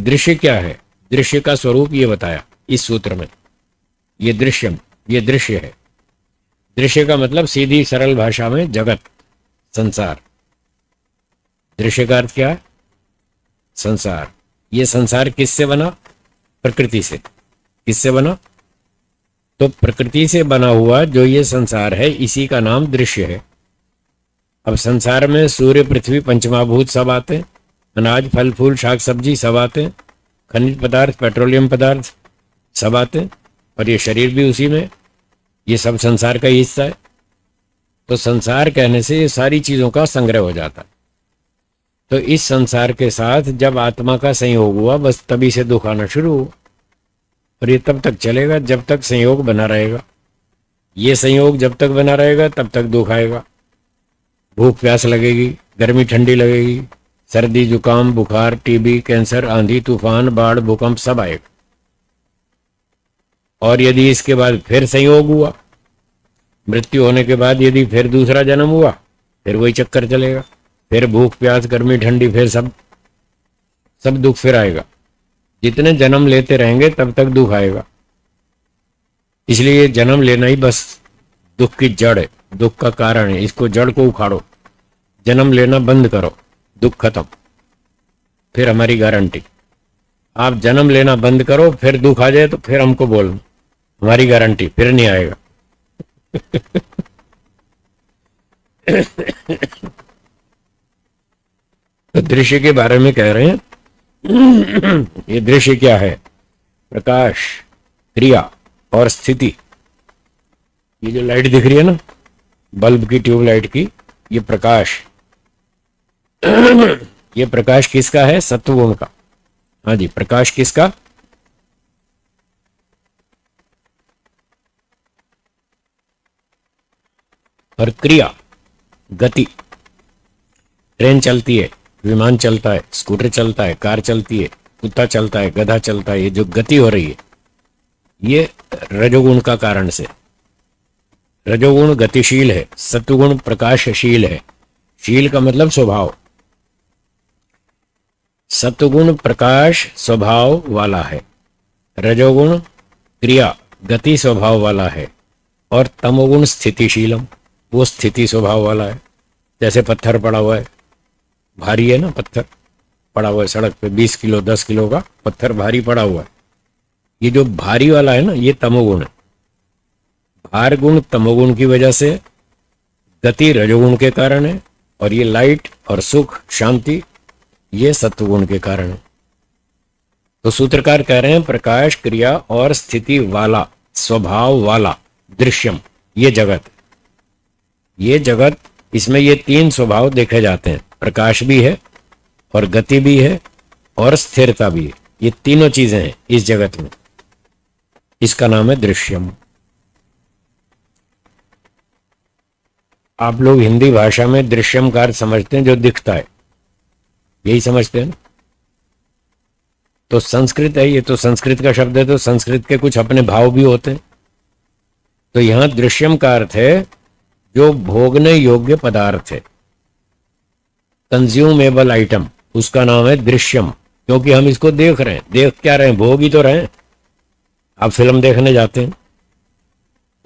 दृश्य क्या है? दृश्य का स्वरूप ये बताया इस सूत्र में। ये दृश्यम, ये दृश्य है। दृश्य का मतलब सीधी सरल भाषा में जगत, संसार। दृश्य का अर्थ क्या है? संसार। ये संसार किससे बना? प्रकृति से। किससे बना? तो प्रकृति से बना हुआ जो ये संसार है, इसी का नाम दृश्य है। अब संसार में सूर्य, पृथ्वी, पंचमहाभूत सब आते हैं, अनाज, फल फूल, शाक सब्जी सब आते हैं, खनिज पदार्थ, पेट्रोलियम पदार्थ सब आते हैं, और ये शरीर भी उसी में, ये सब संसार का ही हिस्सा है। तो संसार कहने से ये सारी चीज़ों का संग्रह हो जाता है। तो इस संसार के साथ जब आत्मा का संयोग हुआ, बस तभी से दुख आना शुरू हुआ, और ये तब तक चलेगा जब तक संयोग बना रहेगा। ये संयोग जब तक बना रहेगा तब तक दुख आएगा। भूख प्यास लगेगी, गर्मी ठंडी लगेगी, सर्दी जुकाम बुखार, टीबी, कैंसर, आंधी तूफान, बाढ़, भूकंप सब आएगा। और यदि इसके बाद फिर संयोग हुआ, मृत्यु होने के बाद यदि फिर दूसरा जन्म हुआ, फिर वही चक्कर चलेगा, फिर भूख प्यास गर्मी ठंडी, फिर सब दुख फिर आएगा। जितने जन्म लेते रहेंगे तब तक दुख आएगा। इसलिए जन्म लेना ही बस दुख की जड़ है, दुख का कारण है। इसको जड़ को उखाड़ो, जन्म लेना बंद करो, दुख खत्म। फिर हमारी गारंटी। आप जन्म लेना बंद करो, फिर दुख आ जाए तो फिर हमको बोलना, हमारी गारंटी, फिर नहीं आएगा। तो दृश्य के बारे में कह रहे हैं। ये दृश्य क्या है? प्रकाश, क्रिया और स्थिति। ये जो लाइट दिख रही है ना, बल्ब की, ट्यूबलाइट की, ये प्रकाश। ये प्रकाश किसका है? सत्वगुण का। हाँ जी, प्रकाश किसका? और क्रिया, गति। ट्रेन चलती है, विमान चलता है, स्कूटर चलता है, कार चलती है, कुत्ता चलता है, गधा चलता है। ये जो गति हो रही है, ये रजोगुण का कारण से। रजोगुण गतिशील है, सत्वगुण प्रकाशशील है। शील का मतलब स्वभाव। सत्वगुण प्रकाश स्वभाव वाला है, रजोगुण क्रिया गति स्वभाव वाला है, और तमोगुण स्थितिशीलम, वो स्थिति स्वभाव वाला है। जैसे पत्थर पड़ा हुआ है, भारी है ना, पत्थर पड़ा हुआ है सड़क पे, 20 किलो 10 किलो का पत्थर भारी पड़ा हुआ है। ये जो भारी वाला है ना, ये तमोगुण है। भार गुण तमोगुण की वजह से, गति रजोगुण के कारण है, और ये लाइट और सुख शांति ये सत्वगुण के कारण है। तो सूत्रकार कह रहे हैं प्रकाश, क्रिया और स्थिति वाला, स्वभाव वाला दृश्यम, ये जगत। ये जगत, इसमें ये तीन स्वभाव देखे जाते हैं। प्रकाश भी है, और गति भी है, और स्थिरता भी है। ये तीनों चीजें हैं इस जगत में। इसका नाम है दृश्यम। आप लोग हिंदी भाषा में दृश्यम का अर्थ समझते हैं जो दिखता है, यही समझते हैं ना? तो संस्कृत है ये, तो संस्कृत का शब्द है, तो संस्कृत के कुछ अपने भाव भी होते हैं। तो यहां दृश्यम का अर्थ है जो भोगने योग्य पदार्थ है, कंज्यूमेबल आइटम, उसका नाम है दृश्यम। क्योंकि हम इसको देख रहे हैं। देख क्या रहे हैं? भोग ही तो रहे हैं। आप फिल्म देखने जाते हैं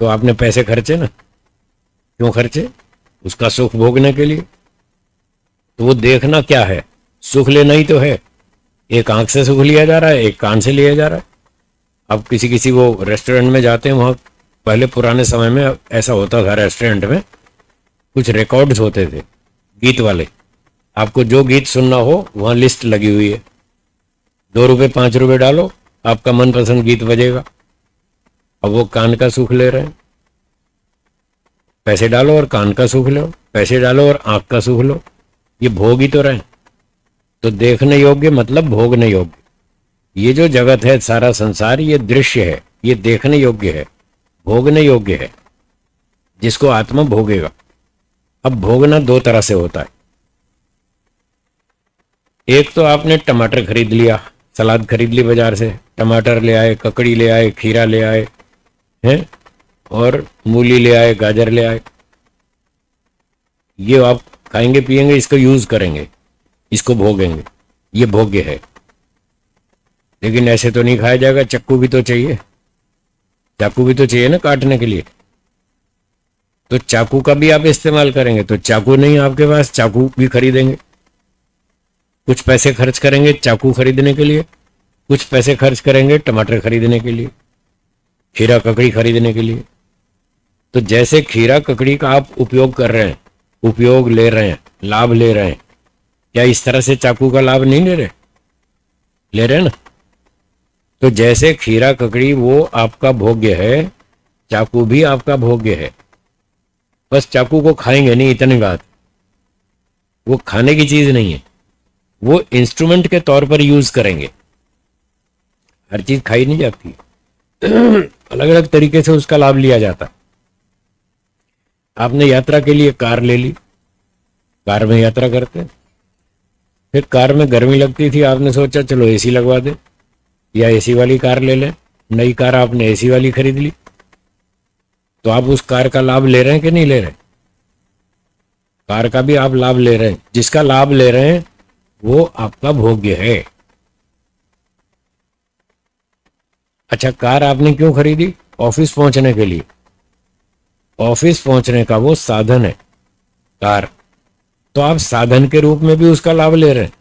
तो आपने पैसे खर्चे ना, क्यों खर्चे? उसका सुख भोगने के लिए। तो वो देखना क्या है? सुख लेना ही तो है। एक आंख से सुख लिया जा रहा है, एक कान से लिया जा रहा है। अब किसी वो रेस्टोरेंट में जाते हैं, वहाँ पहले पुराने समय में ऐसा होता था, रेस्टोरेंट में कुछ रिकॉर्ड्स होते थे गीत वाले। आपको जो गीत सुनना हो वहाँ लिस्ट लगी हुई है, 2 रुपये 5 रुपये डालो, आपका मनपसंद गीत बजेगा। अब वो कान का सुख ले रहे हैं, पैसे डालो और कान का सुख लो, पैसे डालो और आंख का सुख लो। ये भोग ही तो रहे। तो देखने योग्य मतलब भोगने योग्य। ये जो जगत है, सारा संसार, ये दृश्य है, ये देखने योग्य है, भोगने योग्य है, जिसको आत्मा भोगेगा। अब भोगना 2 तरह से होता है। एक तो आपने टमाटर खरीद लिया, सलाद खरीद ली बाजार से, टमाटर ले आए, ककड़ी ले आए, खीरा ले आए हैं, और मूली ले आए, गाजर ले आए। ये आप खाएंगे पिएंगे, इसको यूज करेंगे, इसको भोगेंगे, ये भोग्य है। लेकिन ऐसे तो नहीं खाया जाएगा, चाकू भी तो चाहिए, चाकू भी तो चाहिए ना काटने के लिए। तो चाकू का भी आप इस्तेमाल करेंगे, तो चाकू नहीं आपके पास, चाकू भी खरीदेंगे, कुछ पैसे खर्च करेंगे चाकू खरीदने के लिए, कुछ पैसे खर्च करेंगे टमाटर खरीदने के लिए, खीरा ककड़ी खरीदने के लिए। तो जैसे खीरा ककड़ी का आप उपयोग कर रहे हैं, उपयोग ले रहे हैं, लाभ ले रहे हैं, क्या इस तरह से चाकू का लाभ नहीं ले रहे? ले रहे हैं ना। तो जैसे खीरा ककड़ी वो आपका भोग्य है, चाकू भी आपका भोग्य है। बस चाकू को खाएंगे नहीं, इतनी बात। वो खाने की चीज नहीं है, वो इंस्ट्रूमेंट के तौर पर यूज करेंगे। हर चीज खाई नहीं जाती, अलग अलग तरीके से उसका लाभ लिया जाता। आपने यात्रा के लिए कार ले ली, कार में यात्रा करते, फिर कार में गर्मी लगती थी, आपने सोचा चलो एसी लगवा दे, या एसी वाली कार ले लें। नई कार आपने एसी वाली खरीद ली, तो आप उस कार का लाभ ले रहे हैं कि नहीं ले रहे? कार का भी आप लाभ ले रहे हैं। जिसका लाभ ले रहे हैं वो आपका भोग्य है। अच्छा, कार आपने क्यों खरीदी? ऑफिस पहुंचने के लिए। ऑफिस पहुंचने का वो साधन है कार, तो आप साधन के रूप में भी उसका लाभ ले रहे हैं,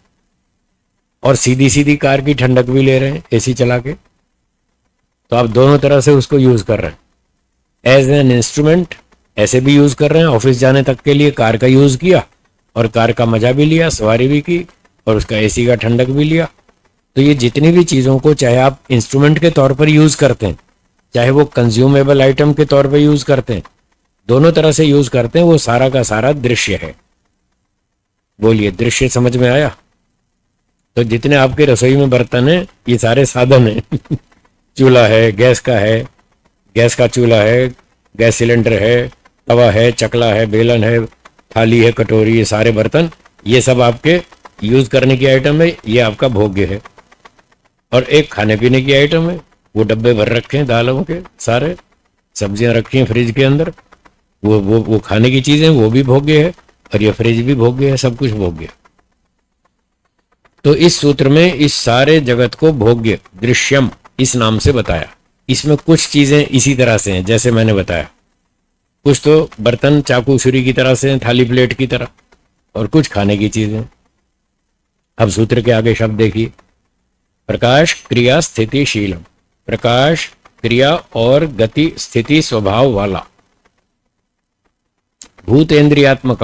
और सीधी सीधी कार की ठंडक भी ले रहे हैं एसी चला के। तो आप दोनों तरह से उसको यूज कर रहे हैं। एज एन इंस्ट्रूमेंट ऐसे भी यूज कर रहे हैं, ऑफिस जाने तक के लिए कार का यूज किया, और कार का मजा भी लिया, सवारी भी की, और उसका एसी का ठंडक भी लिया। तो ये जितनी भी चीज़ों को चाहे आप इंस्ट्रूमेंट के तौर पर यूज करते हैं, चाहे वो कंज्यूमेबल आइटम के तौर पर यूज करते हैं, दोनों तरह से यूज करते हैं, वो सारा का सारा दृश्य है। बोलिए, दृश्य समझ में आया? तो जितने आपके रसोई में बर्तन है ये सारे साधन है। चूल्हा है, गैस का है, गैस का चूल्हा है, गैस सिलेंडर है, तवा है, चकला है, बेलन है, थाली है, कटोरी, ये सारे बर्तन, ये सब आपके यूज करने की आइटम है, ये आपका भोग्य है। और एक खाने पीने की आइटम है, वो डब्बे भर रखे हैं दालों के, सारे सब्जियां रखी हैं फ्रिज के अंदर, वो खाने की चीजें, वो भी भोग्य है, और ये फ्रिज भी भोग्य है, सब कुछ भोग्य है। तो इस सूत्र में इस सारे जगत को भोग्य, दृश्यम, इस नाम से बताया। इसमें कुछ चीजें इसी तरह से हैं जैसे मैंने बताया, कुछ तो बर्तन चाकू छुरी की तरह से हैं, थाली प्लेट की तरह, और कुछ खाने की चीजें। अब सूत्र के आगे शब्द देखिए, प्रकाश क्रिया स्थितिशीलम, प्रकाश क्रिया और गति स्थिति स्वभाव वाला, भूत इंद्रियात्मक,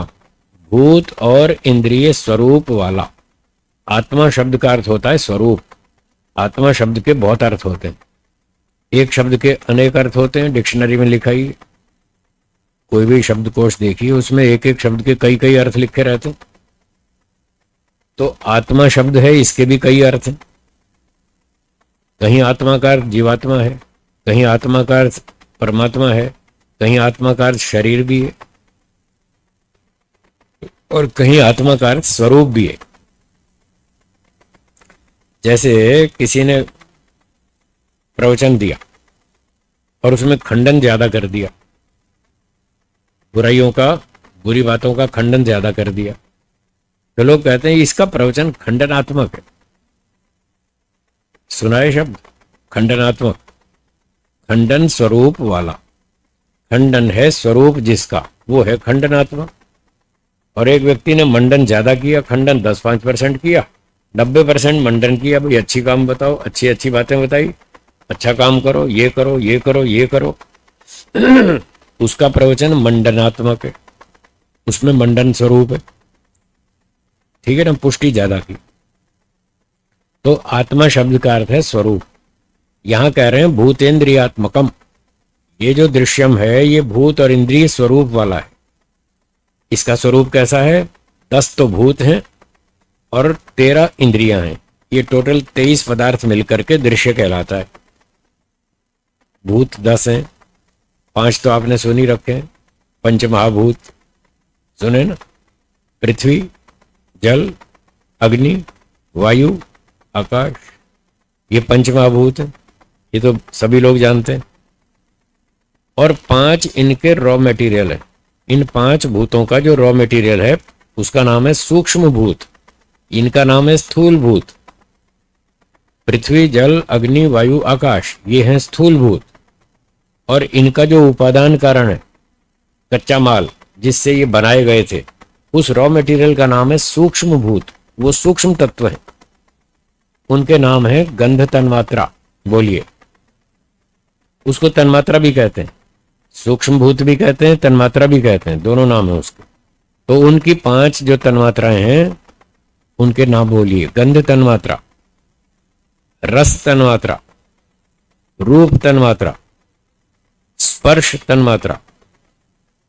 भूत और इंद्रिय स्वरूप वाला। आत्मा शब्द का अर्थ होता है स्वरूप। आत्मा शब्द के बहुत अर्थ होते हैं, एक शब्द के अनेक अर्थ होते हैं। डिक्शनरी में लिखा ही, कोई भी शब्दकोश देखिए, उसमें एक एक शब्द के कई कई अर्थ लिखे रहते हैं। तो आत्मा शब्द है, इसके भी कई अर्थ हैं। कहीं आत्मा का अर्थ जीवात्मा है, कहीं आत्मा का अर्थ परमात्मा है, कहीं आत्मा का अर्थ शरीर भी है, और कहीं आत्मा का अर्थ स्वरूप भी है। जैसे किसी ने प्रवचन दिया और उसमें खंडन ज्यादा कर दिया, बुराइयों का, बुरी बातों का खंडन ज्यादा कर दिया, तो लोग कहते हैं इसका प्रवचन खंडनात्मक है। सुनाए शब्द खंडनात्मक, खंडन स्वरूप वाला। खंडन है स्वरूप जिसका, वो है खंडनात्मक। और एक व्यक्ति ने मंडन ज्यादा किया, खंडन 10-5% किया, 90% मंडन किया। भाई अच्छी काम बताओ, अच्छी अच्छी बातें बताई, अच्छा काम करो, ये करो, ये करो, ये करो। उसका प्रवचन मंडनात्मक है, उसमें मंडन स्वरूप है, ठीक है ना, पुष्टि ज्यादा की। तो आत्मा शब्द का अर्थ है स्वरूप। यहां कह रहे हैं भूतेन्द्रियात्मकम, ये जो दृश्यम है ये भूत और इंद्रिय स्वरूप वाला है। इसका स्वरूप कैसा है? 10 तो भूत हैं और 13 इंद्रियां हैं, ये टोटल 23 पदार्थ मिलकर के दृश्य कहलाता है। भूत 10 हैं, 5 तो आपने सुन ही रखे हैं, पंचमहाभूत सुने ना, पृथ्वी, जल, अग्नि, वायु, आकाश, ये पंचमहाभूत है, ये तो सभी लोग जानते हैं। और 5 इनके रॉ मटेरियल है। इन 5 भूतों का जो रॉ मटेरियल है उसका नाम है सूक्ष्म भूत, इनका नाम है स्थूल भूत। पृथ्वी, जल, अग्नि, वायु, आकाश, ये हैं स्थूल भूत। और इनका जो उपादान कारण है, कच्चा माल जिससे ये बनाए गए थे, उस रॉ मटेरियल का नाम है सूक्ष्म भूत। वो सूक्ष्म तत्व है, उनके नाम है गंध तन्मात्रा। बोलिए, उसको तन्मात्रा भी कहते हैं, सूक्ष्म भूत भी कहते हैं, तन्मात्रा भी कहते हैं, दोनों नाम है उसके। तो उनकी 5 जो तन्मात्राएं हैं उनके नाम बोलिए। गंध तन्मात्रा, रस तन्मात्रा, रूप तन्मात्रा, स्पर्श तन्मात्रा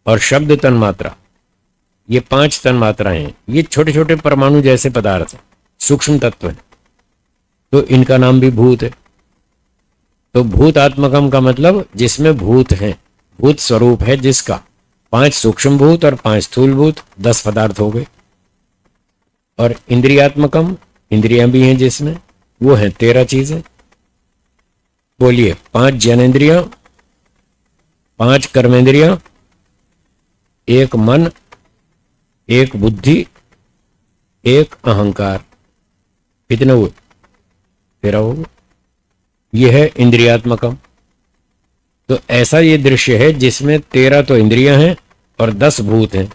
और शब्द तन्मात्रा। ये 5 तन्मात्राएं हैं। ये छोटे छोटे परमाणु जैसे पदार्थ हैं, सूक्ष्म तत्व हैं, तो इनका नाम भी भूत है। तो भूतात्मकम का मतलब जिसमें भूत हैं, भूत स्वरूप है जिसका। 5 सूक्ष्म भूत और 5 स्थूल भूत, 10 पदार्थ हो गए। और इंद्रियात्मकम, इंद्रियां भी हैं जिसमें, वो हैं 13 चीजें। बोलिए, 5 ज्ञानेन्द्रियां, 5 कर्मेंद्रियां, 1 मन, 1 बुद्धि, 1 अहंकार। कितने हुए? 13 हो गए। यह है इंद्रियात्मकम। तो ऐसा ये दृश्य है जिसमें 13 तो इंद्रियां हैं और 10 भूत हैं।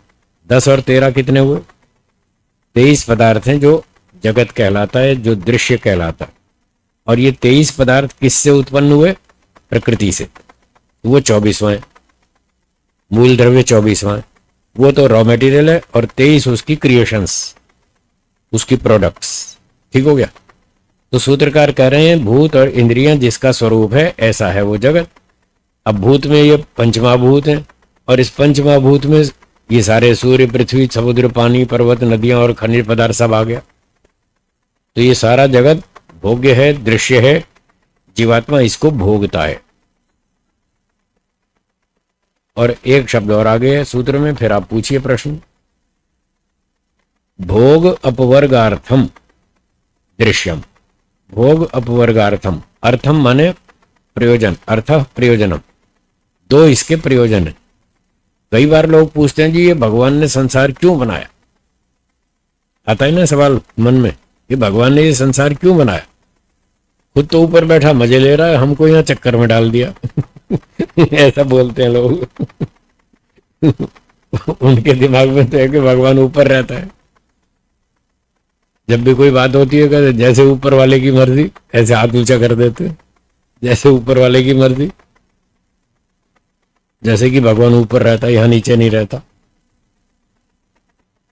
10 और 13 कितने हुए? 23 पदार्थ हैं जो जगत कहलाता है, जो दृश्य कहलाता है। और ये 23 पदार्थ किससे उत्पन्न हुए? प्रकृति से। वो 24वां है, मूल द्रव्य 24वां है, वो तो रॉ मटेरियल है, और 23 उसकी क्रिएशंस, उसकी प्रोडक्ट्स। ठीक हो गया? तो सूत्रकार कह रहे हैं भूत और इंद्रियां जिसका स्वरूप है, ऐसा है वो जगत। अब भूत में ये पंचमहाभूत हैं, और इस पंचमहाभूत में ये सारे सूर्य, पृथ्वी, समुद्र, पानी, पर्वत, नदियां और खनिज पदार्थ सब आ गया। तो ये सारा जगत भोग्य है, दृश्य है, जीवात्मा इसको भोगता है। और एक शब्द और आगे है सूत्र में, फिर आप पूछिए प्रश्न। भोग अपवर्गार्थम दृश्यम। भोग अपवर्गार्थम, अर्थम माने प्रयोजन, अर्थ प्रयोजनम, 2 इसके प्रयोजन है। कई बार लोग पूछते हैं जी ये भगवान ने संसार क्यों बनाया? आता है ना सवाल मन में, ये भगवान ने ये संसार क्यों बनाया? खुद तो ऊपर बैठा मजे ले रहा है, हमको यहाँ चक्कर में डाल दिया। ऐसा बोलते हैं लोग। उनके दिमाग में तो है कि भगवान ऊपर रहता है। जब भी कोई बात होती है कहते जैसे ऊपर वाले की मर्जी, ऐसे हाथ ऊंचा कर देते, जैसे ऊपर वाले की मर्जी, जैसे कि भगवान ऊपर रहता है, यहां नीचे नहीं रहता।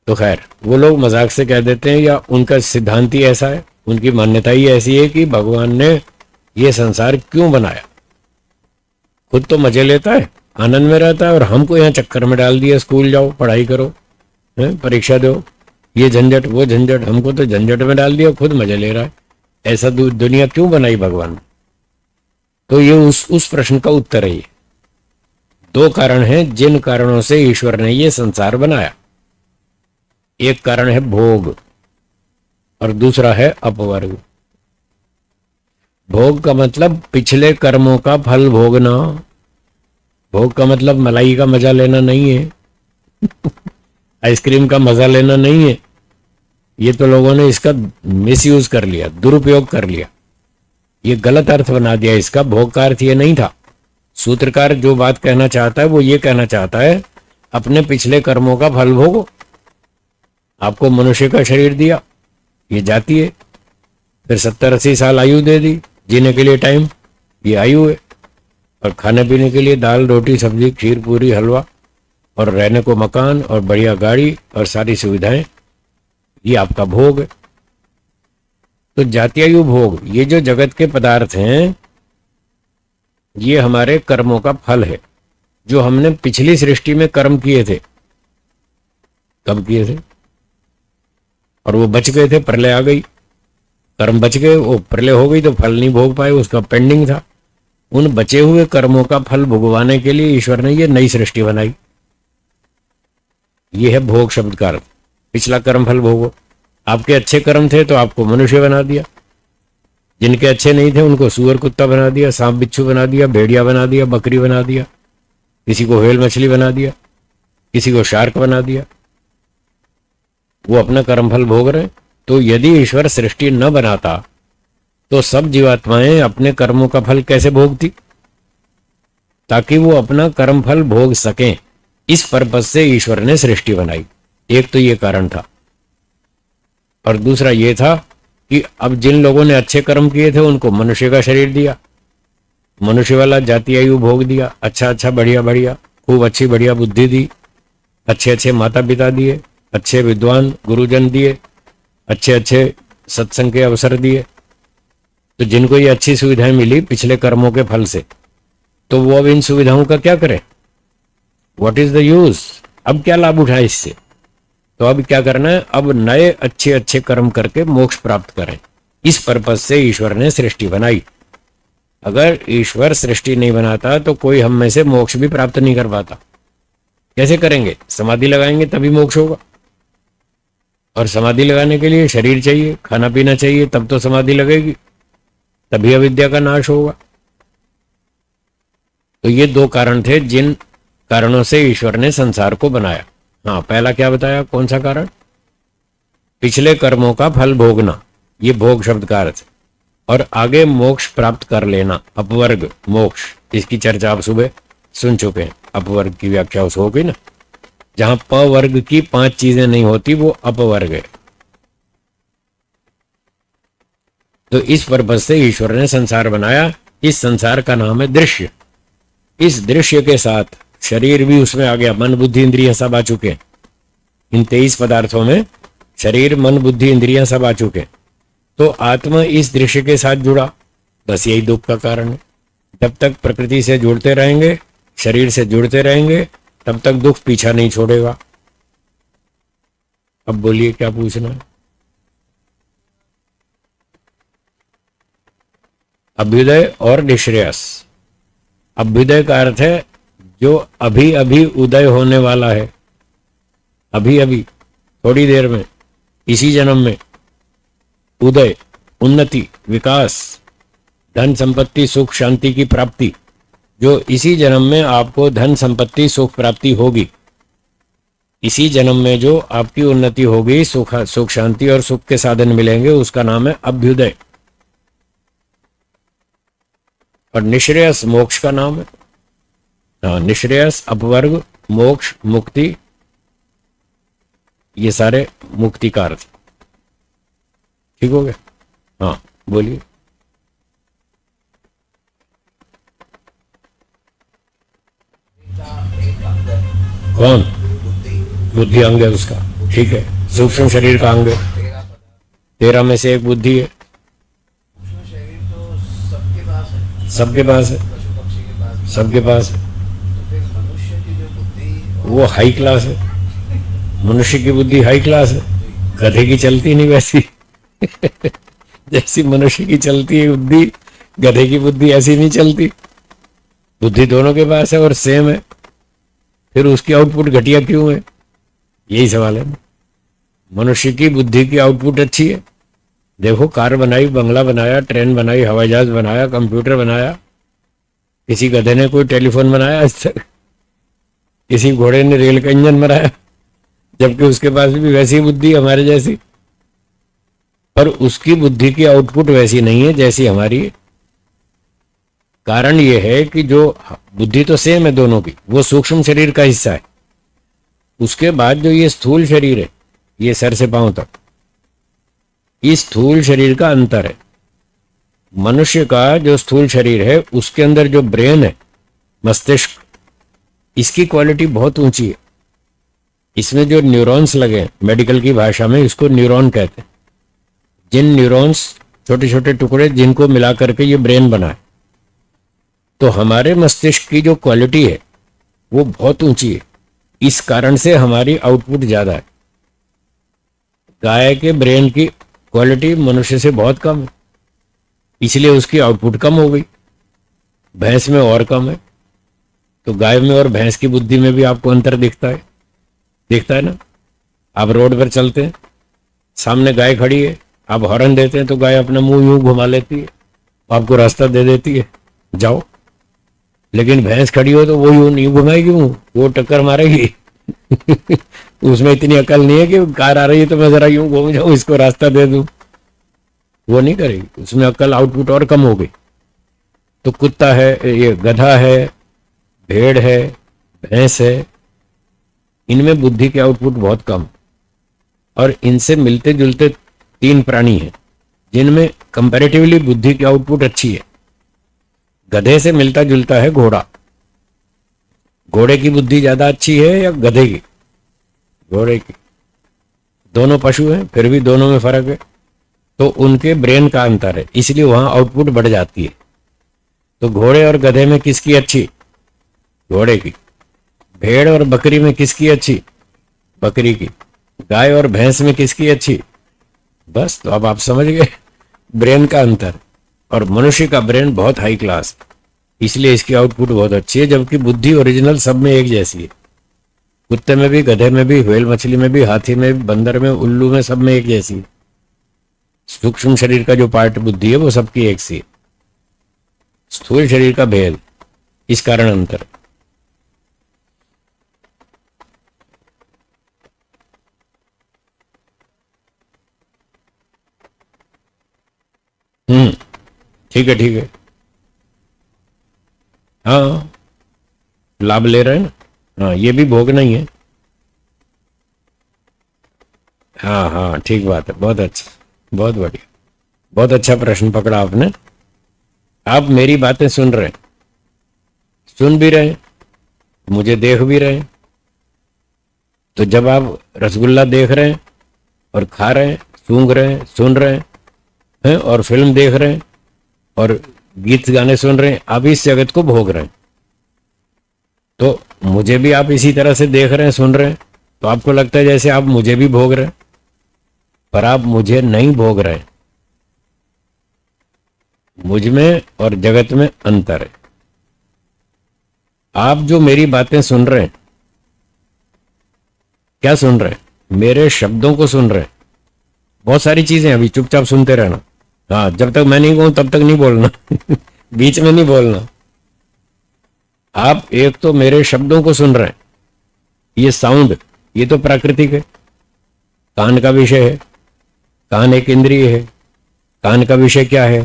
तो खैर, वो लोग मजाक से कह देते हैं, या उनका सिद्धांत ही ऐसा है, उनकी मान्यता ही ऐसी है कि भगवान ने ये संसार क्यों बनाया। खुद तो मजे लेता है, आनंद में रहता है, और हमको यहाँ चक्कर में डाल दिया, स्कूल जाओ, पढ़ाई करो, परीक्षा दो, ये झंझट वो झंझट, हमको तो झंझट में डाल दिया, खुद मजे ले रहा है। ऐसा दुनिया क्यों बनाई भगवान ने? तो ये उस प्रश्न का उत्तर है। ये 2 कारण हैं जिन कारणों से ईश्वर ने ये संसार बनाया। एक कारण है भोग और दूसरा है अपवर्ग। भोग का मतलब पिछले कर्मों का फल भोगना। भोग का मतलब मलाई का मजा लेना नहीं है। आइसक्रीम का मजा लेना नहीं है। ये तो लोगों ने इसका मिसयूज कर लिया, दुरुपयोग कर लिया, ये गलत अर्थ बना दिया इसका। भोग का अर्थ ये नहीं था। सूत्रकार जो बात कहना चाहता है वो ये कहना चाहता है, अपने पिछले कर्मों का फल भोगो। आपको मनुष्य का शरीर दिया, ये जाती है, फिर 70-80 साल आयु दे दी जीने के लिए टाइम, ये आयु है। और खाने पीने के लिए दाल, रोटी, सब्जी, खीर, पूरी, हलवा, और रहने को मकान और बढ़िया गाड़ी और सारी सुविधाएं, ये आपका भोग है। तो जातीयायु भोग, ये जो जगत के पदार्थ हैं, ये हमारे कर्मों का फल है, जो हमने पिछली सृष्टि में कर्म किए थे। कब किए थे? और वो बच गए थे, प्रलय आ गई, कर्म बच गए, वो प्रलय हो गई तो फल नहीं भोग पाए, उसका पेंडिंग था। उन बचे हुए कर्मों का फल भुगवाने के लिए ईश्वर ने ये नई सृष्टि बनाई। ये है भोग शब्द का अर्थ। पिछला कर्म फल भोगो। आपके अच्छे कर्म थे तो आपको मनुष्य बना दिया, जिनके अच्छे नहीं थे उनको सुअर कुत्ता बना दिया, सांप बिच्छू बना दिया, भेड़िया बना दिया, बकरी बना दिया, किसी को व्हेल मछली बना दिया, किसी को शार्क बना दिया। वो अपना कर्म फल भोग रहे। तो यदि ईश्वर सृष्टि न बनाता तो सब जीवात्माएं अपने कर्मों का फल कैसे भोगती, ताकि वो अपना कर्म फल भोग सकें। इस पर्पज से ईश्वर ने सृष्टि बनाई। एक तो ये कारण था, और दूसरा ये था कि अब जिन लोगों ने अच्छे कर्म किए थे उनको मनुष्य का शरीर दिया, मनुष्य वाला जाति आयु भोग दिया, अच्छा अच्छा बढ़िया बढ़िया, खूब अच्छी बढ़िया बुद्धि दी, अच्छे अच्छे माता पिता दिए, अच्छे विद्वान गुरुजन दिए, अच्छे अच्छे सत्संग के अवसर दिए। तो जिनको ये अच्छी सुविधाएं मिली पिछले कर्मों के फल से, तो वो अब इन सुविधाओं का क्या करें? What is the use? अब क्या लाभ उठाए इससे? तो अब क्या करना है? अब नए अच्छे अच्छे कर्म करके मोक्ष प्राप्त करें। इस पर्पज से ईश्वर ने सृष्टि बनाई। अगर ईश्वर सृष्टि नहीं बनाता तो कोई हम में से मोक्ष भी प्राप्त नहीं कर पाता। कैसे करेंगे? समाधि लगाएंगे तभी मोक्ष होगा, और समाधि लगाने के लिए शरीर चाहिए, खाना पीना चाहिए, तब तो समाधि लगेगी, तभी अविद्या का नाश होगा। तो ये दो कारण थे जिन कारणों से ईश्वर ने संसार को बनाया। हाँ, पहला क्या बताया? कौन सा कारण? पिछले कर्मों का फल भोगना, ये भोग शब्द का अर्थ। और आगे मोक्ष प्राप्त कर लेना, अपवर्ग मोक्ष, इसकी चर्चा आप सुबह सुन चुके हैं। अपवर्ग की व्याख्या उस हो गई ना, जहां प वर्ग की 5 चीजें नहीं होती वो अपवर्ग है। तो इस पर्पज से ईश्वर ने संसार बनाया। इस संसार का नाम है दृश्य। इस दृश्य के साथ शरीर भी उसमें आ गया, मन बुद्धि इंद्रियां सब आ चुके हैं। इन 23 पदार्थों में शरीर मन बुद्धि इंद्रियां सब आ चुके हैं। तो आत्मा इस दृश्य के साथ जुड़ा, बस यही दुख का कारण है। जब तक प्रकृति से जुड़ते रहेंगे, शरीर से जुड़ते रहेंगे, तब तक दुख पीछा नहीं छोड़ेगा। अब बोलिए क्या पूछना है? अभ्युदय और निश्रेयस। अभ्युदय का अर्थ है जो अभी अभी उदय होने वाला है, अभी अभी थोड़ी देर में, इसी जन्म में उदय, उन्नति, विकास, धन संपत्ति सुख शांति की प्राप्ति, जो इसी जन्म में आपको धन संपत्ति सुख प्राप्ति होगी, इसी जन्म में जो आपकी उन्नति होगी, सुख शांति और सुख के साधन मिलेंगे, उसका नाम है अभ्युदय। और निश्रेयस मोक्ष का नाम है। हाँ, निश्रेयस, अपवर्ग, मोक्ष, मुक्ति, ये सारे मुक्ति का अर्थ। ठीक हो गया? हाँ बोलिए। कौन? बुद्धि अंग है उसका। ठीक है, सूक्ष्म शरीर का अंग है। 13 में से एक बुद्धि है। सबके पास है, सबके पास है। वो हाई क्लास है। मनुष्य की बुद्धि हाई क्लास है, गधे की चलती नहीं वैसी। जैसी मनुष्य की चलती है बुद्धि, गधे की बुद्धि ऐसी नहीं चलती। बुद्धि दोनों के पास है और सेम है, फिर उसकी आउटपुट घटिया क्यों है? यही सवाल है। मनुष्य की बुद्धि की आउटपुट अच्छी है। देखो, कार बनाई, बंगला बनाया, ट्रेन बनाई, हवाई जहाज बनाया, कंप्यूटर बनाया। किसी गधे ने कोई टेलीफोन बनाया आज तक? किसी घोड़े ने रेल का इंजन बनाया? जबकि उसके पास भी वैसी बुद्धि हमारे जैसी, पर उसकी बुद्धि की आउटपुट वैसी नहीं है जैसी हमारी है। कारण यह है कि जो बुद्धि तो सेम है दोनों की, वो सूक्ष्म शरीर का हिस्सा है। उसके बाद जो ये स्थूल शरीर है, ये सर से पांव तक, इस स्थूल शरीर का अंतर है। मनुष्य का जो स्थूल शरीर है, उसके अंदर जो ब्रेन है, मस्तिष्क, इसकी क्वालिटी बहुत ऊंची है। इसमें जो न्यूरॉन्स लगे, मेडिकल की भाषा में इसको न्यूरॉन कहते हैं। जिन न्यूरॉन्स, छोटे छोटे टुकड़े, जिनको मिला करके ये ब्रेन बना है। तो हमारे मस्तिष्क की जो क्वालिटी है वो बहुत ऊंची है। इस कारण से हमारी आउटपुट ज्यादा है। गाय के ब्रेन की क्वालिटी मनुष्य से बहुत कम है, इसलिए उसकी आउटपुट कम हो गई। भैंस में और कम है। तो गाय में और भैंस की बुद्धि में भी आपको अंतर दिखता है ना? आप रोड पर चलते हैं, सामने गाय खड़ी है, आप हॉर्न देते हैं तो गाय अपना मुंह यूं घुमा लेती है, आपको रास्ता दे देती है, जाओ। लेकिन भैंस खड़ी हो तो वो यूं नहीं घुमाएगी, वो टक्कर मारेगी। उसमें इतनी अकल नहीं है कि कार आ रही है तो मैं जरा यूं घूम जाऊं, इसको रास्ता दे दूं। वो नहीं करेगी, उसमें अक्ल आउटपुट और कम हो गई। तो कुत्ता है, ये गधा है, भेड़ है, भैंस है, इनमें बुद्धि के आउटपुट बहुत कम। और इनसे मिलते जुलते तीन प्राणी हैं जिनमें कंपैरेटिवली बुद्धि की आउटपुट अच्छी है। गधे से मिलता जुलता है घोड़ा। घोड़े की बुद्धि ज्यादा अच्छी है या गधे की? घोड़े की। दोनों पशु हैं, फिर भी दोनों में फर्क है। तो उनके ब्रेन का अंतर है, इसलिए वहां आउटपुट बढ़ जाती है। तो घोड़े और गधे में किसकी अच्छी? घोड़े की। भेड़ और बकरी में किसकी अच्छी? बकरी की। गाय और भैंस में किसकी अच्छी? बस, तो अब आप समझ गए ब्रेन का अंतर। और मनुष्य का ब्रेन बहुत हाई क्लास, इसलिए इसकी आउटपुट बहुत अच्छी है, जबकि बुद्धि ओरिजिनल सब में एक जैसी है। कुत्ते में भी, गधे में भी, व्हेल मछली में भी, हाथी में भी, बंदर में, उल्लू में, सब में एक जैसी है। सूक्ष्म शरीर का जो पार्ट बुद्धि है वो सबकी एक सी है, स्थूल शरीर का भेद, इस कारण अंतर। ठीक है, ठीक है। हाँ, लाभ ले रहे हैं ना। हाँ, ये भी भोगना ही है। हाँ हाँ, ठीक बात है, बहुत अच्छा, बहुत बढ़िया, बहुत अच्छा प्रश्न पकड़ा आपने। आप मेरी बातें सुन रहे हैं, सुन भी रहे हैं, मुझे देख भी रहे हैं। तो जब आप रसगुल्ला देख रहे हैं और खा रहे हैं, सूंघ रहे हैं, सुन रहे हैं, और फिल्म देख रहे हैं और गीत गाने सुन रहे हैं, आप इस जगत को भोग रहे हैं। तो मुझे भी आप इसी तरह से देख रहे हैं, सुन रहे हैं, तो आपको लगता है जैसे आप मुझे भी भोग रहे हैं, पर आप मुझे नहीं भोग रहे हैं। मुझ में और जगत में अंतर है। आप जो मेरी बातें सुन रहे हैं, क्या सुन रहे हैं? मेरे शब्दों को सुन रहे हैं। बहुत सारी चीजें, अभी चुपचाप सुनते रहना। हाँ, जब तक मैं नहीं कहूं तब तक नहीं बोलना बीच में नहीं बोलना। आप एक तो मेरे शब्दों को सुन रहे हैं, ये साउंड, ये तो प्राकृतिक है, कान का विषय है। कान एक इंद्रिय है। कान का विषय क्या है?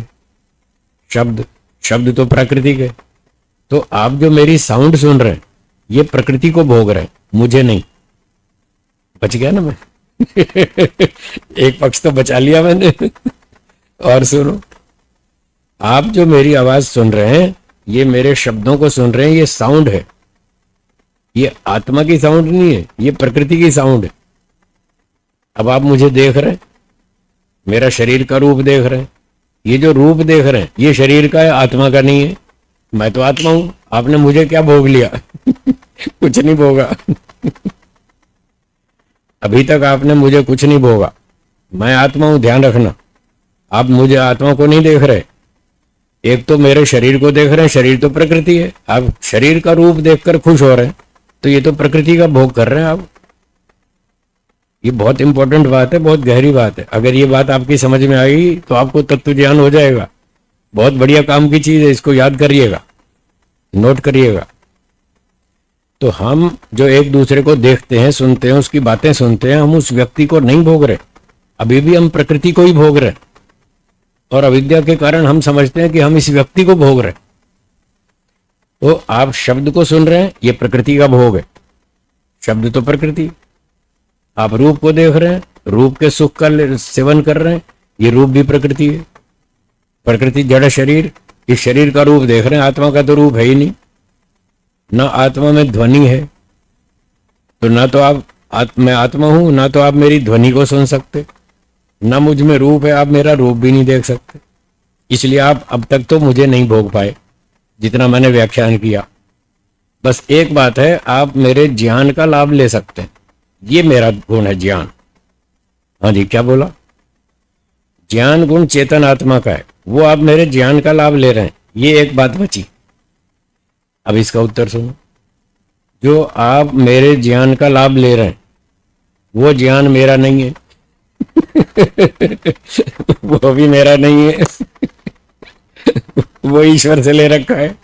शब्द। शब्द तो प्राकृतिक है। तो आप जो मेरी साउंड सुन रहे हैं, ये प्रकृति को भोग रहे हैं, मुझे नहीं। बच गया ना मैं एक पक्ष तो बचा लिया मैंने और सुनो, आप जो मेरी आवाज सुन रहे हैं, ये मेरे शब्दों को सुन रहे हैं, ये साउंड है। ये आत्मा की साउंड नहीं है, ये प्रकृति की साउंड है। अब आप मुझे देख रहे हैं, मेरा शरीर का रूप देख रहे हैं। ये जो रूप देख रहे हैं, ये शरीर का है, आत्मा का नहीं है। मैं तो आत्मा हूं, आपने मुझे क्या भोग लिया कुछ नहीं भोगा अभी तक आपने मुझे कुछ नहीं भोगा। मैं आत्मा हूं, ध्यान रखना। आप मुझे आत्मा को नहीं देख रहे। एक तो मेरे शरीर को देख रहे हैं, शरीर तो प्रकृति है। आप शरीर का रूप देखकर खुश हो रहे हैं, तो ये तो प्रकृति का भोग कर रहे हैं आप। ये बहुत इंपॉर्टेंट बात है, बहुत गहरी बात है। अगर ये बात आपकी समझ में आई तो आपको तत्व ज्ञान हो जाएगा। बहुत बढ़िया काम की चीज है, इसको याद करिएगा, नोट करिएगा। तो हम जो एक दूसरे को देखते हैं, सुनते हैं, उसकी बातें सुनते हैं, हम उस व्यक्ति को नहीं भोग रहे। अभी भी हम प्रकृति को ही भोग रहे हैं, और अविद्या के कारण हम समझते हैं कि हम इस व्यक्ति को भोग रहे हैं। तो आप शब्द को सुन रहे हैं, ये प्रकृति का भोग है। शब्द तो प्रकृति। आप रूप को देख रहे हैं, रूप के सुख का सेवन कर रहे हैं, ये रूप भी प्रकृति है। प्रकृति जड़ शरीर, इस शरीर का रूप देख रहे हैं, आत्मा का तो रूप है ही नहीं। ना आत्मा में ध्वनि है, तो ना तो मैं आत्मा हूं, ना तो आप मेरी ध्वनि को सुन सकते, ना मुझ में रूप है, आप मेरा रूप भी नहीं देख सकते। इसलिए आप अब तक तो मुझे नहीं भोग पाए, जितना मैंने व्याख्यान किया। बस एक बात है, आप मेरे ज्ञान का लाभ ले सकते हैं। ये मेरा गुण है, ज्ञान। हाँ जी, क्या बोला? ज्ञान गुण चेतन आत्मा का है, वो आप मेरे ज्ञान का लाभ ले रहे हैं। ये एक बात बची। अब इसका उत्तर सुनो। जो आप मेरे ज्ञान का लाभ ले रहे हैं, वो ज्ञान मेरा नहीं है वो भी मेरा नहीं है वो ईश्वर से ले रखा है।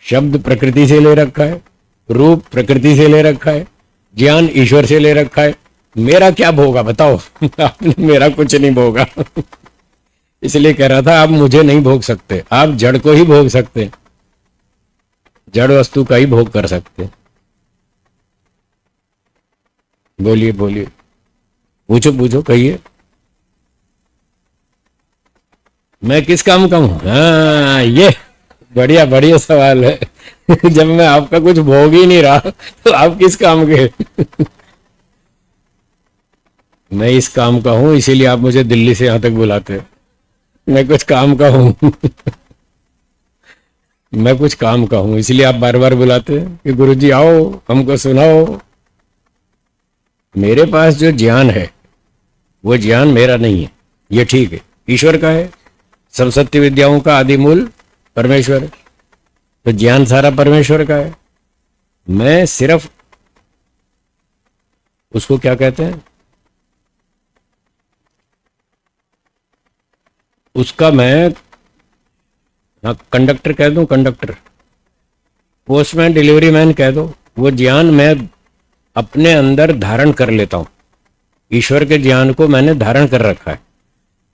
शब्द प्रकृति से ले रखा है, रूप प्रकृति से ले रखा है, ज्ञान ईश्वर से ले रखा है। मेरा क्या भोगा बताओ। आपने मेरा कुछ नहीं भोगा। इसलिए कह रहा था आप मुझे नहीं भोग सकते, आप जड़ को ही भोग सकते, जड़ वस्तु का ही भोग कर सकते। बोलिए बोलिए, पूछो पूछो, कहिए। मैं किस काम का हूं? हाँ, ये बढ़िया बढ़िया सवाल है। जब मैं आपका कुछ भोग ही नहीं रहा तो आप किस काम के? मैं इस काम का हूं, इसीलिए आप मुझे दिल्ली से यहां तक बुलाते हैं। मैं कुछ काम का हूं। मैं कुछ काम का हूं, इसलिए आप बार बार बुलाते हैं कि गुरुजी आओ हमको सुनाओ। मेरे पास जो ज्ञान है वो ज्ञान मेरा नहीं है, ये ठीक है, ईश्वर का है। सब सत्य विद्याओं का आदि मूल परमेश्वर है, तो ज्ञान सारा परमेश्वर का है। मैं सिर्फ उसको क्या कहते हैं, उसका मैं, हाँ कंडक्टर कह दूं, कंडक्टर, पोस्टमैन, डिलीवरी मैन कह दो। वो ज्ञान मैं अपने अंदर धारण कर लेता हूं, ईश्वर के ज्ञान को मैंने धारण कर रखा है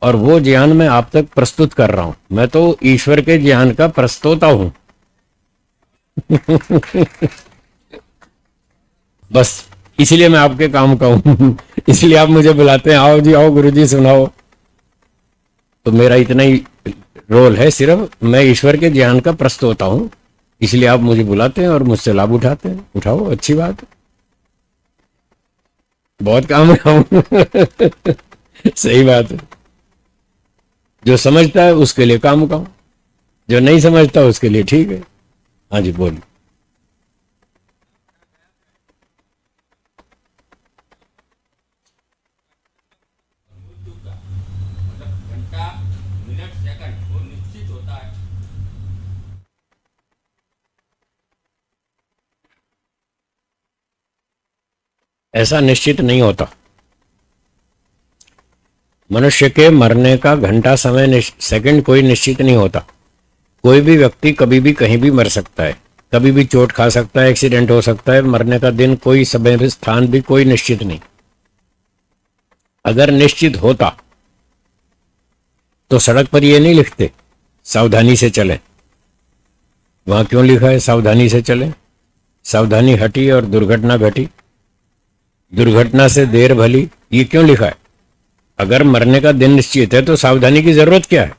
और वो ज्ञान मैं आप तक प्रस्तुत कर रहा हूं। मैं तो ईश्वर के ज्ञान का प्रस्तोता हूं। बस इसीलिए मैं आपके काम का हूं। इसलिए आप मुझे बुलाते हैं, आओ जी आओ गुरु जी सुनाओ। तो मेरा इतना ही रोल है, सिर्फ मैं ईश्वर के ज्ञान का प्रस्तोता हूं, इसलिए आप मुझे बुलाते हैं और मुझसे लाभ उठाते हैं। उठाओ, अच्छी बात है, बहुत काम का हूं। सही बात है। जो समझता है उसके लिए काम का हूं, जो नहीं समझता उसके लिए ठीक है। हाँ जी बोलिए। ऐसा निश्चित नहीं होता। मनुष्य के मरने का घंटा, समय, सेकंड कोई निश्चित नहीं होता। कोई भी व्यक्ति कभी भी कहीं भी मर सकता है, कभी भी चोट खा सकता है, एक्सीडेंट हो सकता है। मरने का दिन, कोई समय, स्थान भी कोई निश्चित नहीं। अगर निश्चित होता तो सड़क पर ये नहीं लिखते सावधानी से चलें। वहां क्यों लिखा है सावधानी से चलें? सावधानी हटी और दुर्घटना घटी, दुर्घटना से देर भली, ये क्यों लिखा है? अगर मरने का दिन निश्चित है तो सावधानी की जरूरत क्या है?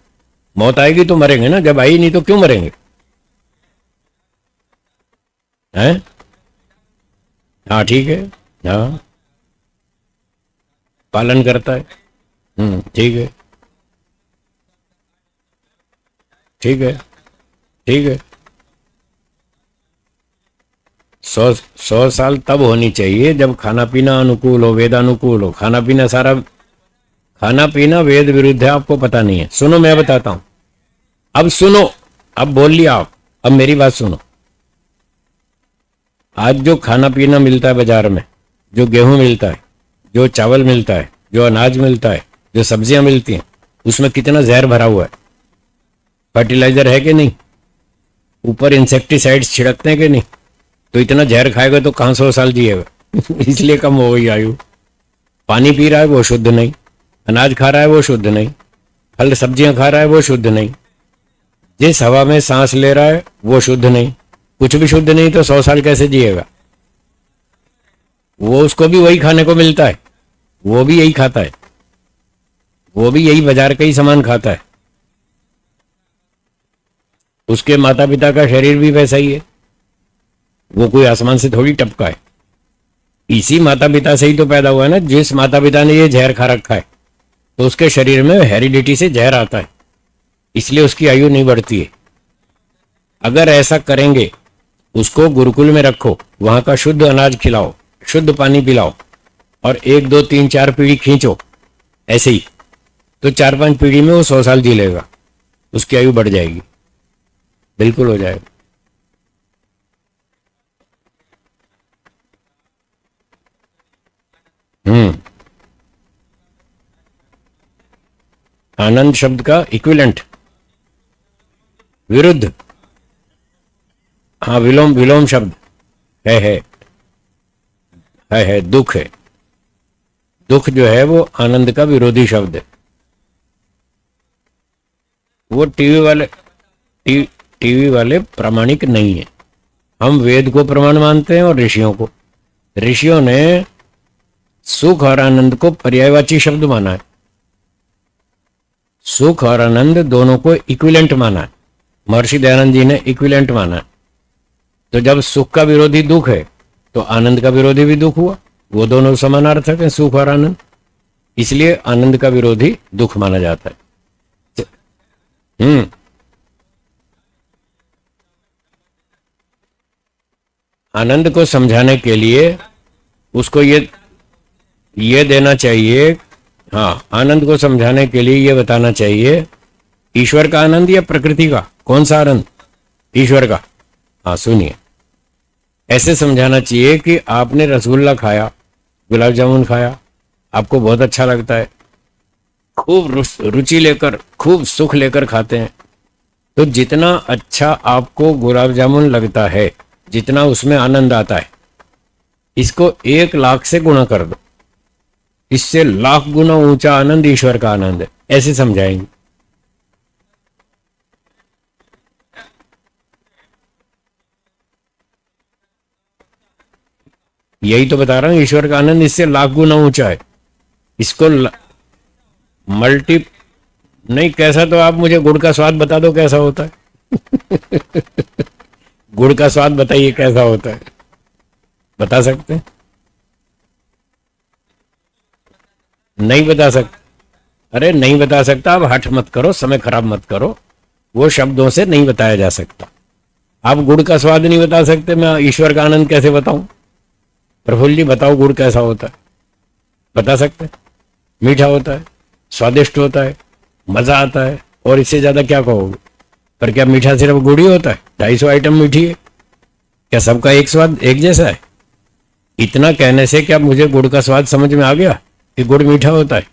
मौत आएगी तो मरेंगे ना, जब आई नहीं तो क्यों मरेंगे? हैं? हाँ ठीक है। हाँ, पालन करता है। ठीक है, ठीक है, ठीक है। 100 साल तब होनी चाहिए जब खाना पीना अनुकूल हो, वेदानुकूल हो। खाना पीना सारा, खाना पीना वेद विरुद्ध है, आपको पता नहीं है। सुनो मैं बताता हूं, अब सुनो, अब बोल लिया आप, अब मेरी बात सुनो। आज जो खाना पीना मिलता है बाजार में, जो गेहूं मिलता है, जो चावल मिलता है, जो अनाज मिलता है, जो सब्जियां मिलती हैं, उसमें कितना जहर भरा हुआ है। फर्टिलाइजर है कि नहीं? ऊपर इंसेक्टिसाइड्स छिड़कते हैं कि नहीं? तो इतना जहर खाएगा तो कहां 100 साल जिएगा। इसलिए कम हो गई आयु। पानी पी रहा है वो शुद्ध नहीं, अनाज खा रहा है वो शुद्ध नहीं, फल सब्जियां खा रहा है वो शुद्ध नहीं, जिस हवा में सांस ले रहा है वो शुद्ध नहीं। कुछ भी शुद्ध नहीं तो 100 साल कैसे जिएगा? वो, उसको भी वही खाने को मिलता है, वो भी यही खाता है, वो भी यही बाजार का ही सामान खाता है। उसके माता पिता का शरीर भी वैसा ही है, वो कोई आसमान से थोड़ी टपका है। इसी माता पिता से ही तो पैदा हुआ है ना। जिस माता पिता ने ये जहर खा रखा है तो उसके शरीर में हेरिडिटी से जहर आता है, इसलिए उसकी आयु नहीं बढ़ती है। अगर ऐसा करेंगे, उसको गुरुकुल में रखो, वहां का शुद्ध अनाज खिलाओ, शुद्ध पानी पिलाओ और 1 2 3 4 पीढ़ी खींचो ऐसे ही, तो 4 5 पीढ़ी में वो 100 साल जी लेगा, उसकी आयु बढ़ जाएगी, बिल्कुल हो जाएगा। हम्म। आनंद शब्द का इक्विलेंट, विरुद्ध। हाँ, विलोम, विलोम शब्द है, है दुख है। दुख जो है वो आनंद का विरोधी शब्द है। वो टीवी वाले प्रामाणिक नहीं है। हम वेद को प्रमाण मानते हैं और ऋषियों को। ऋषियों ने सुख और आनंद को पर्यायवाची शब्द माना है। सुख और आनंद दोनों को इक्विवेलेंट माना है। महर्षि दयानंद जी ने इक्विवेलेंट माना है। तो जब सुख का विरोधी दुख है तो आनंद का विरोधी भी दुख हुआ। वो दोनों समानार्थक हैं, सुख और आनंद। इसलिए आनंद का विरोधी दुख माना जाता है। आनंद को समझाने के लिए उसको ये देना चाहिए। हाँ, आनंद को समझाने के लिए ये बताना चाहिए, ईश्वर का आनंद या प्रकृति का, कौन सा आनंद? ईश्वर का। हाँ सुनिए, ऐसे समझाना चाहिए कि आपने रसगुल्ला खाया, गुलाब जामुन खाया, आपको बहुत अच्छा लगता है, खूब रुचि लेकर, खूब सुख लेकर खाते हैं। तो जितना अच्छा आपको गुलाब जामुन लगता है, जितना उसमें आनंद आता है, इसको 1,00,000 से गुणा कर दो। इससे लाख गुना ऊंचा आनंद ईश्वर का आनंद है। ऐसे समझाएंगे। यही तो बता रहा हूं, ईश्वर का आनंद इससे लाख गुना ऊंचा है। इसको मल्टी नहीं, कैसा? तो आप मुझे गुड़ का स्वाद बता दो कैसा होता है। गुड़ का स्वाद बताइए कैसा होता है, बता सकते हैं? नहीं बता सकते? अरे नहीं बता सकता, आप हठ मत करो, समय खराब मत करो। वो शब्दों से नहीं बताया जा सकता। आप गुड़ का स्वाद नहीं बता सकते, मैं ईश्वर का आनंद कैसे बताऊं? प्रफुल्ल जी बताओ, गुड़ कैसा होता है? बता सकते हैं? मीठा होता है, स्वादिष्ट होता है, मजा आता है, और इससे ज्यादा क्या कहोगे? पर क्या मीठा सिर्फ गुड़ ही होता है? 250 आइटम मीठी है, क्या सबका एक स्वाद एक जैसा है? इतना कहने से क्या मुझे गुड़ का स्वाद समझ में आ गया कि गुड़ मीठा होता है?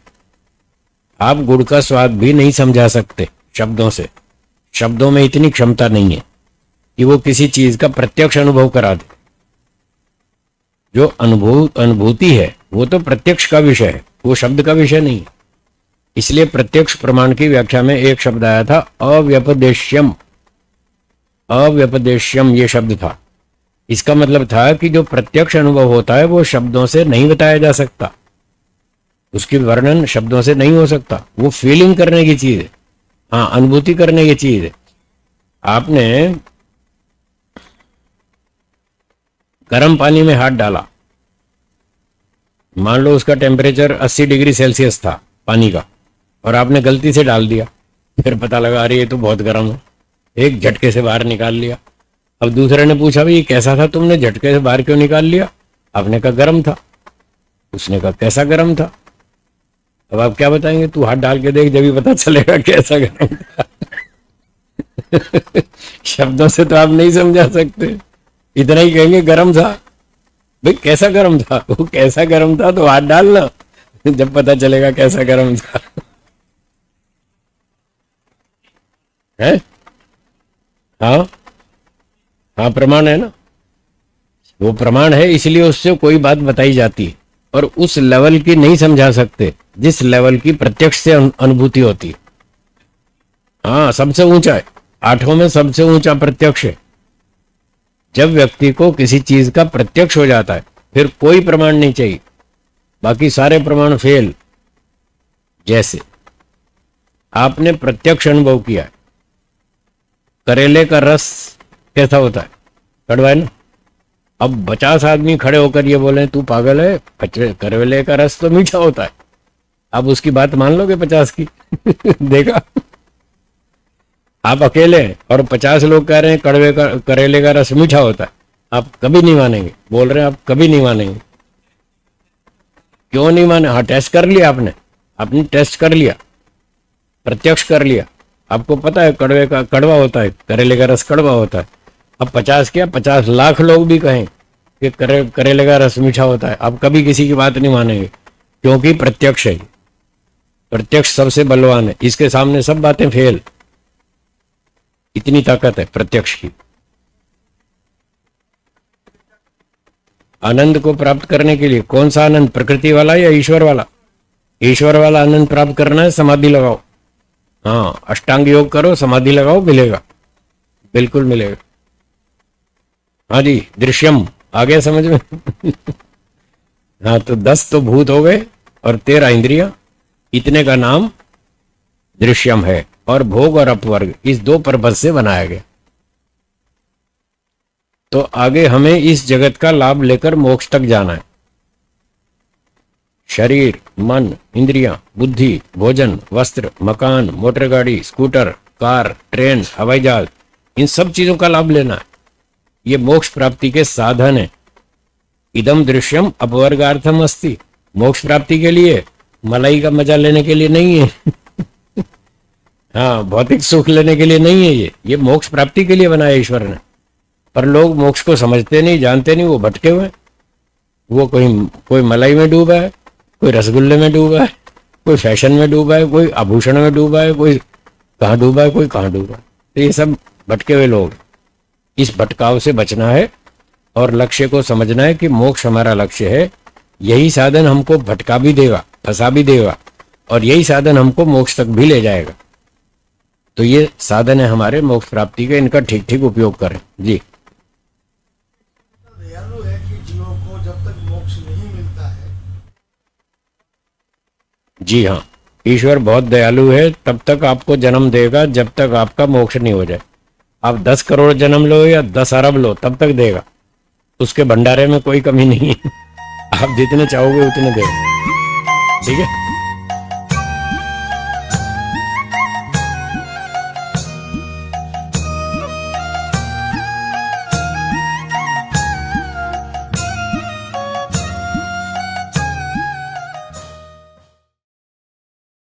आप गुड़ का स्वाद भी नहीं समझा सकते शब्दों से। शब्दों में इतनी क्षमता नहीं है कि वो किसी चीज का प्रत्यक्ष अनुभव करा दे। जो अनुभूति है वो तो प्रत्यक्ष का विषय है, वो शब्द का विषय नहीं है। इसलिए प्रत्यक्ष प्रमाण की व्याख्या में एक शब्द आया था, अव्यपदेश्यम। अव्यपदेश्यम ये शब्द था। इसका मतलब था कि जो प्रत्यक्ष अनुभव होता है वो शब्दों से नहीं बताया जा सकता, उसकी वर्णन शब्दों से नहीं हो सकता। वो फीलिंग करने की चीज है, हाँ, अनुभूति करने की चीज है। आपने गर्म पानी में हाथ डाला, मान लो उसका टेम्परेचर 80 डिग्री सेल्सियस था पानी का, और आपने गलती से डाल दिया, फिर पता लगा अरे ये तो बहुत गर्म है, एक झटके से बाहर निकाल लिया। अब दूसरे ने पूछा भाई कैसा था, तुमने झटके से बाहर क्यों निकाल लिया? आपने कहा गर्म था। उसने कहा कैसा गर्म था? अब आप क्या बताएंगे? तू हाथ डाल के देख, जब भी पता चलेगा कैसा गर्म था। शब्दों से तो आप नहीं समझा सकते, इतना ही कहेंगे गर्म था। भाई कैसा गर्म था? वो कैसा गर्म था तो हाथ डालना, जब पता चलेगा कैसा गर्म था। है? हाँ हाँ, प्रमाण है ना, वो प्रमाण है, इसलिए उससे कोई बात बताई जाती है। और उस लेवल की नहीं समझा सकते जिस लेवल की प्रत्यक्ष से अनुभूति होती है। हाँ, सबसे ऊंचा है, 8 में सबसे ऊंचा प्रत्यक्ष है। जब व्यक्ति को किसी चीज का प्रत्यक्ष हो जाता है, फिर कोई प्रमाण नहीं चाहिए, बाकी सारे प्रमाण फेल। जैसे आपने प्रत्यक्ष अनुभव किया है, करेले का रस कैसा होता है? कड़वा है ना। अब 50 आदमी खड़े होकर ये बोले तू पागल है, करेले का रस तो मीठा होता है, आप उसकी बात मान लोगे 50 की? देखा, आप अकेले हैं और 50 लोग कह रहे हैं करेले का रस मीठा होता है, आप कभी नहीं मानेंगे। बोल रहे हैं आप कभी नहीं मानेंगे। क्यों नहीं माने? हाँ, टेस्ट कर लिया आपने टेस्ट कर लिया, प्रत्यक्ष कर लिया, आपको पता है कड़वा होता है, करेले का रस कड़वा होता है। अब 50 क्या 50 लाख लोग भी कहें कि करेले का रस मीठा होता है, आप कभी किसी की बात नहीं मानेंगे, क्योंकि प्रत्यक्ष है। प्रत्यक्ष सबसे बलवान है, इसके सामने सब बातें फेल। इतनी ताकत है प्रत्यक्ष की। आनंद को प्राप्त करने के लिए कौन सा आनंद, प्रकृति वाला या ईश्वर वाला? ईश्वर वाला आनंद प्राप्त करना है, समाधि लगाओ। हाँ, अष्टांग योग करो, समाधि लगाओ, मिलेगा, बिल्कुल मिलेगा। हाँ जी, दृश्यम आ गया समझ में? हाँ, तो 10 तो भूत हो गए और 13 इंद्रियां, इतने का नाम दृश्यम है। और भोग और अपवर्ग इस 2 पर्पज से बनाया गया। तो आगे हमें इस जगत का लाभ लेकर मोक्ष तक जाना है। शरीर, मन, इंद्रियां, बुद्धि, भोजन, वस्त्र, मकान, मोटर गाड़ी, स्कूटर, कार, ट्रेन, हवाई जहाज, इन सब चीजों का लाभ लेना है। ये मोक्ष प्राप्ति के साधन है। इदम दृश्यम अपवर्गार्थम अस्ति। मोक्ष प्राप्ति के लिए, मलाई का मजा लेने के लिए नहीं है। हाँ, भौतिक सुख लेने के लिए नहीं है। ये मोक्ष प्राप्ति के लिए बनाया ईश्वर ने। पर लोग मोक्ष को समझते नहीं, जानते नहीं, वो भटके हुए। वो कोई मलाई में डूबा है, कोई रसगुल्ले में डूबा है, कोई फैशन में डूबा है, कोई आभूषण में डूबा है, कोई कहाँ डूबा है, कोई कहाँ डूबा है। तो ये सब भटके हुए लोग। इस भटकाव से बचना है और लक्ष्य को समझना है कि मोक्ष हमारा लक्ष्य है। यही साधन हमको भटका भी देगा, फंसा भी देगा, और यही साधन हमको मोक्ष तक भी ले जाएगा। तो ये साधन है हमारे मोक्ष प्राप्ति के, इनका ठीक ठीक उपयोग करें जी। दयालु है कि जीवों को जब तक मोक्ष नहीं मिलता है। जी हाँ, ईश्वर बहुत दयालु है। तब तक आपको जन्म देगा जब तक आपका मोक्ष नहीं हो जाए। आप 10 करोड़ जन्म लो या 10 अरब लो, तब तक देगा। उसके भंडारे में कोई कमी नहीं है। आप जितने चाहोगे उतने देगा। ठीक है।